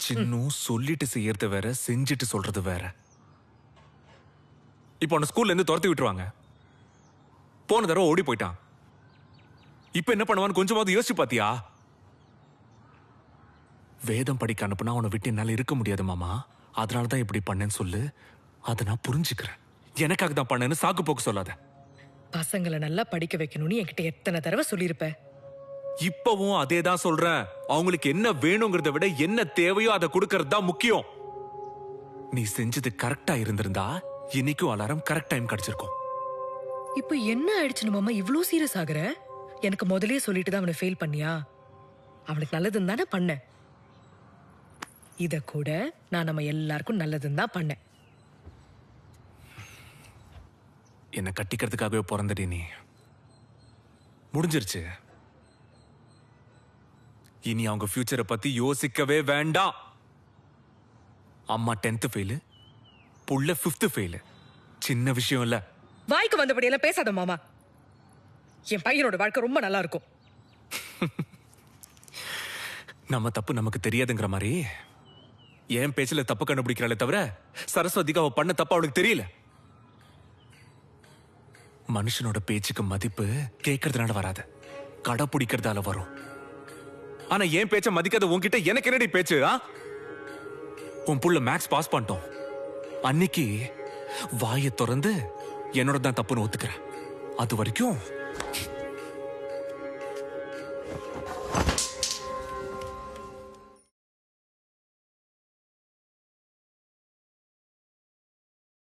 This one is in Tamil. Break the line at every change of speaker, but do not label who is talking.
சின்னும் சொல்லிட்டு செய்யறது வேற, செஞ்சுட்டு சொல்றது வேற. இப்போ அவனை ஸ்கூல்ல இருந்து துரத்தி விட்டுருவாங்க. போன தடவை ஓடி போயிட்டான். இப்ப என்ன பண்ணுவான்னு கொஞ்சமாவது யோசிச்சு பாத்தியா? வேதம் படிக்க அனுப்புனா அவனை விட்டு என்னால இருக்க முடியாது மாமா. அதனாலதான் இப்படி பண்ணேன்னு சொல்லு. அதை நான் புரிஞ்சுக்கிறேன். எனக்காக தான் பண்ணேன்னு சாக்கு போக்கு சொல்லாத.
பசங்களை நல்லா படிக்க வைக்கணும்னு என்கிட்ட எத்தனை தடவை சொல்லியிருப்ப.
இப்பவும் அதே தான் சொல்றேன். அவங்களுக்கு என்ன வேணுங்கிறத விட என்ன தேவையோ அதை கொடுக்கறது தான் முக்கியம். நீ செஞ்சது கரெக்டா இருந்திருந்தா இன்னைக்கும் அலாரம் கரெக்ட் டைம் கிடைச்சிருக்கும்.
இப்போ என்ன ஆயிடுச்சுன்னு மாமா இவ்ளோ சீரியஸ் ஆகுற? எனக்கு முதல்லயே சொல்லிட்டு தான் அவனை ஃபெயில் பண்ணியா? அவனுக்கு நல்லதுன்னு தானே பண்ணேன். இத கூட நான் நம்ம எல்லாருக்கும் நல்லதுன்னு தான் பண்ணேன்.
என்ன கட்டிக்கிறதுக்காகவே பிறந்தடி நீ. முடிஞ்சிருச்சு. இனி அவங்க ஃபியூச்சரை பத்தி யோசிக்கவே வேண்டாம். அம்மா 10th ஃபெயிலு, புள்ள 5th ஃபெயிலு. சின்ன விஷயம் இல்ல.
வாய்க்கு வந்தபடி எல்லாம் பேசாத மாமா. என் பையனோட வாழ்க்கை ரொம்ப நல்லா இருக்கும்.
நம்ம தப்பு நமக்கு தெரியாதுங்கிற மாதிரி என் பேச்சுல தப்பு கண்டுபிடிக்கிறாளே தவிர சரஸ்வதிக்கு அவ பண்ண தப்பு அவளுக்கு தெரியல. மனுஷனோட பேச்சுக்கு மதிப்பு கேட்கறதுனால வராது, கடை பிடிக்கிறதால வரும். ஆனா என் பேச்ச மதிக்காத உன்கிட்ட எனக்கு என்னடி பேச்சு? உன் புள்ள மேக்ஸ் பாஸ் பண்ணிட்டோம். அன்னைக்கு வாயை திறந்து என்னோட தான் தப்புன்னு ஒத்துக்கிறேன். அது வரைக்கும்